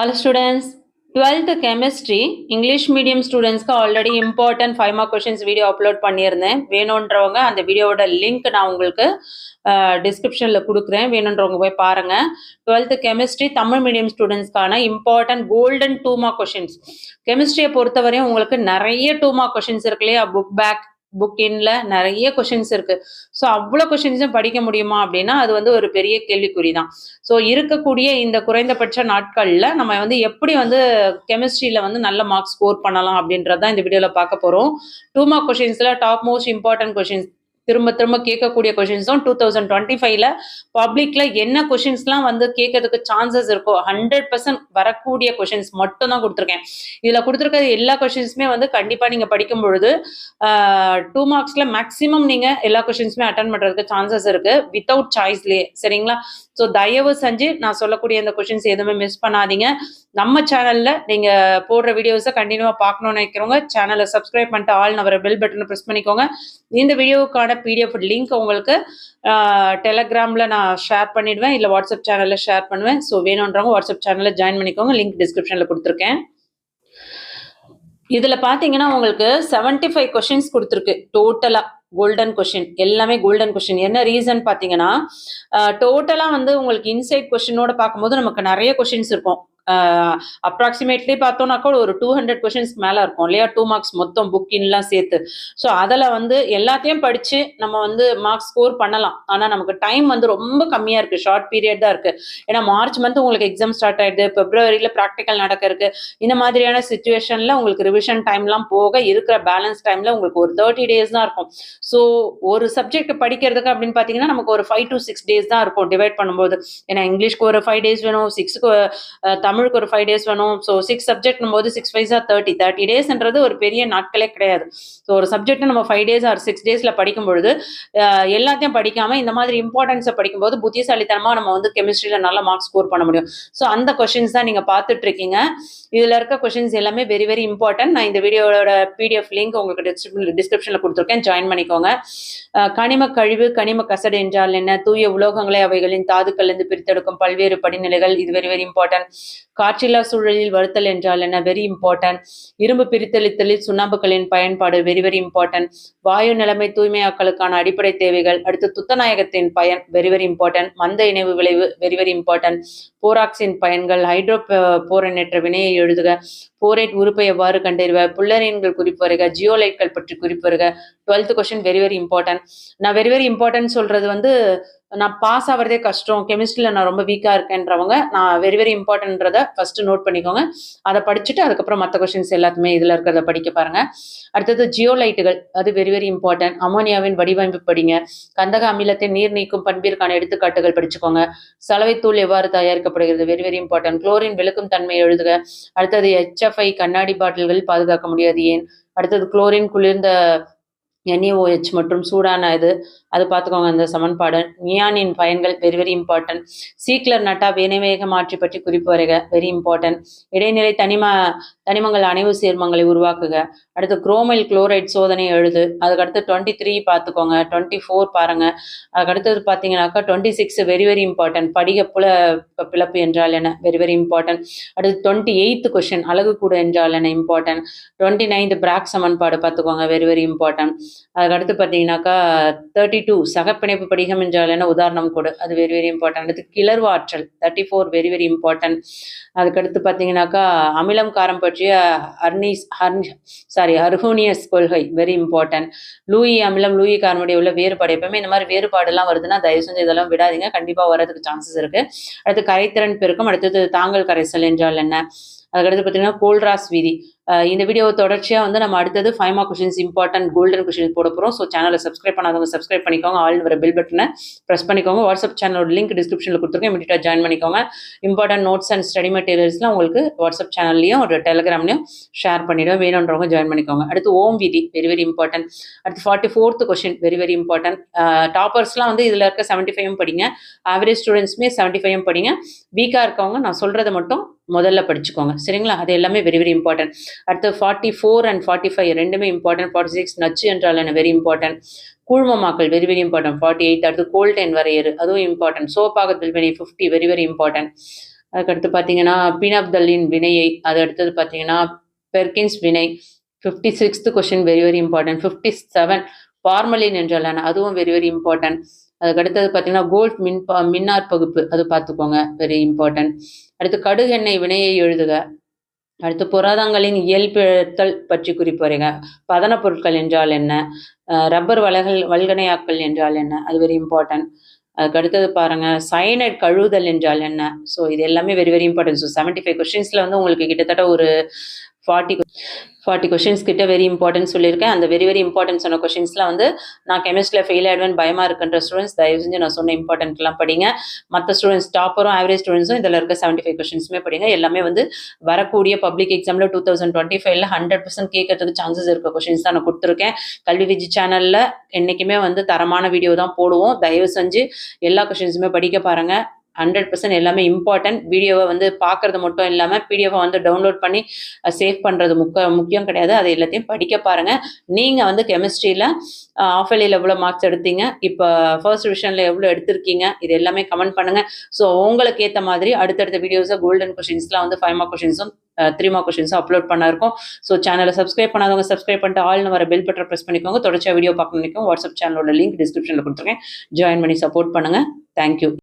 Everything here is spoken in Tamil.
All students, 12th chemistry English medium students का already important 5 mark questions video upload பண்ணியிருந்தேன். வேணுன்றவங்க அந்த வீடியோவோட லிங்க் நான் உங்களுக்கு டிஸ்கிரிப்ஷனில் கொடுக்குறேன். வேணுன்றவங்க போய் பாருங்க. 12th chemistry தமிழ் மீடியம் ஸ்டூடெண்ட்ஸ்க்கான இம்பார்ட்டன்ட் கோல்டன் 2 மார்க் கொஷின்ஸ். கெமிஸ்ட்ரியை பொறுத்தவரையும் உங்களுக்கு நிறைய 2 மார்க் கொஷின்ஸ் இருக்கு இல்லையா? புக் பேக் புக்கின்ல நிறைய கொஷின்ஸ் இருக்கு. ஸோ அவ்வளோ கொஷின்ஸும் படிக்க முடியுமா அப்படின்னா அது வந்து ஒரு பெரிய கேள்விக்குறி தான். ஸோ இருக்கக்கூடிய இந்த குறைந்தபட்ச நாட்களில் நம்ம எப்படி கெமிஸ்ட்ரியில் நல்ல மார்க்ஸ் ஸ்கோர் பண்ணலாம் அப்படின்றதான் இந்த வீடியோவில் பார்க்க போகிறோம். 2 மார்க் கொஷின்ஸில் டாப் மோஸ்ட் இம்பார்ட்டன்ட் கொஷின்ஸ் திரும்ப திரும்ப கேட்கக்கூடிய கொஷின்ஸும் 2025ல பப்ளிக்ல என்ன கொஷின்ஸ்லாம் கேட்கறதுக்கு சான்சஸ் இருக்கோ 100% வரக்கூடிய கொஷின்ஸ் மட்டும் தான் கொடுத்துருக்கேன். இதுல கொடுத்துருக்க எல்லா கொஷின்ஸுமே கண்டிப்பா நீங்க படிக்கும் பொழுது 2 மார்க்ஸ்ல மேக்சிமம் நீங்க எல்லா கொஷின்ஸுமே அட்டன் பண்றதுக்கு சான்சஸ் இருக்கு வித்தவுட் சாய்ஸ்லயே. சரிங்களா? ஸோ தயவு செஞ்சு நான் சொல்லக்கூடிய இந்த கொஷின்ஸ் எதுவுமே மிஸ் பண்ணாதீங்க. நம்ம சேனல்ல நீங்க போடுற வீடியோஸை கண்டினியூவா பார்க்கணும்னு நினைக்கிறவங்க சேனலை சப்ஸ்கிரைப் பண்ணிட்டு ஆல் நவர பெல் பட்டனை ப்ரெஸ் பண்ணிக்கோங்க. இந்த வீடியோவுக்கான PDF லிங்க் உங்களுக்கு டெலகிராம்ல நான் ஷேர் பண்ணிடுவேன், இல்லை வாட்ஸ்அப் சேனல்ல ஷேர் பண்ணுவேன். ஸோ வேணுன்றவங்க வாட்ஸ்அப் சேனல்ல ஜாயின் பண்ணிக்கோங்க. லிங்க் டிஸ்கிரிப்ஷன்ல கொடுத்துருக்கேன். இதுல பாத்தீங்கன்னா உங்களுக்கு 75 கொஸ்டின்ஸ் கொடுத்துருக்கு டோட்டலா. கோல்டன் கொஸ்டின் எல்லாமே கோல்டன் கொஸ்டின். என்ன ரீசன் பாத்தீங்கன்னா டோட்டலா உங்களுக்கு இன்சைட் கொஸ்டினோட பார்க்கும்போது நமக்கு நிறைய கொஸ்டின்ஸ் இருக்கும். அப்ராக்சிமேட்லி பார்த்தோம்னாக்கா ஒரு 200 கொஸ்டின்ஸ்க்கு மேலே இருக்கும் இல்லையா? 2 மார்க்ஸ் மொத்தம் புக்கின்லாம் சேர்த்து. ஸோ அதில் எல்லாத்தையும் படித்து நம்ம மார்க்ஸ் ஸ்கோர் பண்ணலாம். ஆனால் நமக்கு டைம் ரொம்ப கம்மியாக இருக்குது, ஷார்ட் பீரியட் தான் இருக்குது. ஏன்னா மார்ச் மந்த் உங்களுக்கு எக்ஸாம் ஸ்டார்ட் ஆகிடுது, பிப்ரவரியில் ப்ராக்டிக்கல் நடக்க இருக்குது. இந்த மாதிரியான சுச்சுவேஷனில் உங்களுக்கு ரிவிஷன் டைம்லாம் போக இருக்கிற பேலன்ஸ் டைமில் உங்களுக்கு ஒரு 30 days தான் இருக்கும். ஸோ ஒரு சப்ஜெக்ட் படிக்கிறதுக்கு அப்படின்னு பார்த்தீங்கன்னா நமக்கு ஒரு 5 to 6 days தான் இருக்கும் டிவைட் பண்ணும்போது. ஏன்னா இங்கிலீஷ்க்கு ஒரு 5 days வேணும், 6க்கு தமிழுக்கு ஒரு 5 days வேணும். ஸோ 6 சப்ஜெக்ட்னும் போது 6 5 30 டேஸ்ன்றது ஒரு பெரிய நாட்களே கிடையாது. ஸோ ஒரு சப்ஜெக்ட் நம்ம 5 days ஆர் 6 daysல படிக்கும் பொழுது எல்லாத்தையும் படிக்காம இந்த மாதிரி இம்பார்ட்டன்ஸை படிக்கும்போது புத்திசாலித்தனமா நம்ம கெமிஸ்ட்ரியில நல்ல மார்க்ஸ் ஸ்கோர் பண்ண முடியும். ஸோ அந்த கொஸ்டின்ஸ் தான் நீங்க பார்த்துட்டு இருக்கீங்க. இதுல இருக்க கொஸ்டின்ஸ் எல்லாமே வெரி வெரி இம்பார்ட்டன்ட். நான் இந்த வீடியோட PDF லிங்க் உங்களுக்கு டிஸ்கிரிப்ஷன்ல கொடுத்துருக்கேன், ஜாயின் பண்ணிக்கோங்க. கனிம கழிவு கனிம கசடு என்றால் என்ன? தூய உலோகங்களை அவைகளின் தாதுக்கள் இருந்து பிரித்தெடுக்கும் பல்வேறு படிநிலைகள், இது வெரி வெரி இம்பார்ட்டன்ட். காற்றில்லா சூழலில் வருத்தல் என்றால் என்ன? Very important. இரும்பு பிரித்தளித்தலில் சுண்ணாம்புகளின் பயன்பாடு, வெரி வெரி இம்பார்ட்டன்ட். வாயு நிலைமை தூய்மையாக்கலுக்கான அடிப்படை தேவைகள். அடுத்து துத்தநாயகத்தின் பயன், வெரி வெரி இம்பார்ட்டன்ட். மந்த இணைவு விளைவு, வெரி வெரி இம்பார்ட்டன்ட். போராக்சின் பயன்கள். ஹைட்ரோ போரனேற்ற வினையை எழுதுக. போரேட் உறுப்பை எவ்வாறு கண்டறிவ? புல்லரீன்கள் குறிப்பு வருக. ஜியோலைட்கள் பற்றி குறிப்பு வருக. 12th question very very important. நான் வெரி வெரி இம்பார்ட்டன்ட் சொல்றது நான் பாஸ் ஆகிறதே கஷ்டம், கெமிஸ்ட்ரியில் நான் ரொம்ப வீக்காக இருக்கேன்றவங்க நான் வெரி வெரி இம்பார்ட்டன்றதை ஃபர்ஸ்ட் நோட் பண்ணிக்கோங்க. அதை படிச்சுட்டு அதுக்கப்புறம் மற்ற கொஸ்டின்ஸ் எல்லாத்துமே இதில் இருக்கிறத படிக்க பாருங்க. அடுத்தது ஜியோலைட்டுகள், அது வெரி வெரி இம்பார்ட்டன்ட். அமோனியாவின் வடிவமைப்பு படிங்க. கந்தக அமிலத்தின் நீர் நீக்கும் பண்பிற்கான எடுத்துக்காட்டுகள் படிச்சுக்கோங்க. சலவைத்தூள் எவ்வாறு தயாரிக்கப்படுகிறது, வெரி வெரி இம்பார்ட்டன்ட். குளோரின் விளக்கும் தன்மை எழுதுக. அடுத்தது HFI கண்ணாடி பாட்டில்கள் பாதுகாக்க முடியாது ஏன்? அடுத்தது குளோரின் குளிர்ந்த NaOH மற்றும் சூடான அது பார்த்துக்கோங்க அந்த சமன்பாடு. நியானின் பயன்கள், very very important. Ziegler Natta வினைவேக மாற்றி பற்றி குறிப்பு வரைக, வெரி இம்பார்ட்டன்ட். இடைநிலை தனிமங்கள் அணைவு சேர்மங்களை உருவாக்குக. அடுத்து குரோமைல் குளோரைட் சோதனை எழுது. அதுக்கடுத்து 23 பார்த்துக்கோங்க. 24 பாருங்க. அதுக்கடுத்தது பார்த்தீங்கன்னாக்கா 26 வெரி வெரி இம்பார்ட்டன்ட். படிக பிளப்பு என்றால் என்ன, வெரி வெரி இம்பார்ட்டன்ட். அடுத்து 28th கொஸ்டின் அலகு கூட என்றால் என்ன, இம்பார்ட்டன்ட். 29th பிராக் சமன்பாடு பார்த்துக்கோங்க, வெரி வெரி இம்பார்ட்டன்ட். அதுக்கடுத்து பார்த்தீங்கன்னாக்கா 32 சகப்பிணைப்பு படிகம் என்றால் என்ன, உதாரணம் கூட, அது வெரி வெரி இம்பார்ட்டன்ட். அடுத்து கிளர்வு ஆற்றல் 34 வெரி வெரி இம்பார்ட்டன்ட். அதுக்கடுத்து பார்த்தீங்கன்னாக்கா அமிலம் காரம் பற்றிய அர்ஹோனியஸ் கொள்கை, வெரி இம்பார்ட்டன்ட். லூயி அமிலம் லூயி கார்பனுடைய உள்ள வேறுபாடு, எப்பவுமே இந்த மாதிரி வேறுபாடுலாம் வருதுன்னா தயவு செஞ்சு இதெல்லாம் விடாதீங்க, கண்டிப்பா வரதுக்கு சான்சஸ் இருக்கு. அடுத்து கரைத்திறன் பெருக்கம். அடுத்தது தாங்கல் கரைசல் என்றால் என்ன. அதுக்கடுத்து பார்த்தீங்கன்னா கோல்ராஸ் வீதி. இந்த வீடியோ தொடர்ச்சியாக நம்ம அடுத்தது 5 mark questions important golden questions போட போகிறோம். ஸோ சேனலை சப்ஸ்கிரைப் பண்ணாதவங்க சப்ஸ்கிரைப் பண்ணிக்கோங்க, ஆல் வர பெல் பட்டனை ப்ரெஸ் பண்ணிக்கோங்க. வாட்ஸ்அப் சேனலோட லிங்க் டிஸ்கிரிப்ஷனில் கொடுத்துருக்கேன், இமீடியட்டாக ஜாயின் பண்ணிக்கோங்க. இம்பார்ட்டன்ட் நோட்ஸ் அண்ட் ஸ்டடி மெட்டீரியல்ஸ்லாம் உங்களுக்கு வாட்ஸ்அப் சேனல்லையும் ஒரு டெலிகிராம்லையும் ஷேர் பண்ணிவிடுவேன், வேணுன்றவங்க ஜாயின் பண்ணிக்கோங்க. அடுத்து ஓம் விதி, வெரி வெரி இம்பார்ட்டன்ட். அடுத்து 44th question very very important. டாப்பர்ஸ்லாம் இதில் இருக்க 75 படிங்க, ஆவரேஜ் ஸ்டூடெண்ட்ஸுமே 75 படிங்க. வீக்காக இருக்கவங்க நான் சொல்கிறத மட்டும் முதல்ல படிச்சுக்கோங்க, சரிங்களா? அது எல்லாமே வெரி வெரி இம்பார்ட்டன்ட். அடுத்து 44 and 45 ரெண்டுமே இம்பார்ட்டன்ட். 46 நச்சு என்றால் என்ன, வெரி இம்பார்ட்டன்ட். கூழ்மமாக்கல் வெரி வெரி இம்பார்ட்டன்ட். 48 அடுத்து கோல்டென் வரையறு, அதுவும் இம்பார்ட்டன்ட். சோப்பாகத்தில் வினை 50 வெரி வெரி இம்பார்ட்டன்ட். அதுக்கடுத்து பார்த்தீங்கன்னா பீனாப்தலின் வினையை, அது அடுத்தது பார்த்தீங்கன்னா பெர்கின்ஸ் வினை. 56th question very very important. 57 formalin என்றால் என்ன, அதுவும் வெரி வெரி இம்பார்ட்டன்ட். அதுக்கு அடுத்தது பார்த்தீங்கன்னா கோல்ட் மின்னார் பகுப்பு, அது பார்த்துக்கோங்க, வெரி இம்பார்ட்டன்ட். அடுத்து கடுகு எண்ணெய் வினையை எழுதுக. அடுத்து புரதங்களின் இயல்பிழத்தல் பற்றி குறிப்புரைங்க. பதனப் பொருட்கள் என்றால் என்ன, ரப்பர் வல்கனையாக்கல் என்றால் என்ன, அது வெரி இம்பார்ட்டன்ட். அதுக்கு அடுத்தது பாருங்க சயனைட் கழுவுதல் என்றால் என்ன. ஸோ இது எல்லாமே வெரி வெரி இம்பார்ட்டன்ட். ஸோ 75 கொஸ்டின்ஸில் வந்து உங்களுக்கு கிட்டத்தட்ட ஒரு 40 கொஸ்டின்ஸ் கிட்ட வெரி இம்பார்ட்டன்ட் சொல்லியிருக்கேன். அந்த வெரி வெரி இம்பார்ட்டன்ட் சொன்ன கொஸ்டின்ஸ்லாம் வந்து நான் கெமிஸ்ட்ரியில் ஃபெயில் ஆயிடுவேன் பயமாக இருக்குன்ற ஸ்டூடெண்ட்ஸ் தயவு செஞ்சு நான் சொன்ன இம்பார்ட்டன்ட்லாம் படிங்க. மற்ற ஸ்டூடெண்ட்ஸ் டாப்பரும் ஆவரேஜ் ஸ்டூடெண்ட்ஸும் இதில் இருக்க 75 கொஸ்டின்ஸுமே படிங்க. எல்லாமே வந்து வரக்கூடிய பப்ளிக் எக்ஸாமில் 2025 100% கேட்கறதுக்கு சான்சஸ் இருக்க கொஸ்டின்ஸ் தான் நான் கொடுத்துருக்கேன். கல்வி விஜி சேனலில் என்றைக்குமே வந்து தரமான வீடியோ தான் போடுவோம். தயவு செஞ்சு எல்லா கொஸ்டின்ஸுமே படிக்க பாருங்கள். 100% எல்லாமே இம்பார்ட்டன்ட். வீடியோவை வந்து பார்க்குறது மட்டும் இல்லாமல் பிடிஎஃபை வந்து டவுன்லோட் பண்ணி சேவ் பண்ணுறது முக்கியம் கிடையாது. அது எல்லாத்தையும் படிக்க பாருங்கள். நீங்கள் வந்து கெமிஸ்ட்ரியில் ஆஃப் இயர்லியில் எவ்வளோ மார்க்ஸ் எடுத்தீங்க, இப்போ ஃபர்ஸ்ட் டிவிஷனில் எவ்வளோ எடுத்திருக்கீங்க, இது எல்லாமே கமெண்ட் பண்ணுங்கள். ஸோ உங்களுக்கு ஏற்ற மாதிரி அடுத்தடுத்த வீடியோஸை கோல்டன் கொஷின்ஸ்லாம் வந்து 5 மார்க் கொஷின்ஸும் 3 மார்க் கொஷின்ஸும் அப்லோட் பண்ண இருக்கும். ஸோ சேனலை சப்ஸ்கிரைப் பண்ணாதவங்க சப்ஸ்கிரைப் பண்ணிட்டு ஆல்னு வர பெல் பட்டனை ப்ரெஸ் பண்ணிக்கோங்க. தொடர்ச்சியாக வீடியோ பார்க்கணும் நினைக்கும் வாட்ஸ்அப் சேனலோட லிங்க் டிஸ்கிரிப்ஷனில் கொடுத்துருக்கேன். ஜாயின் பண்ணி சப்போர்ட் பண்ணுங்கள். தேங்க்யூ.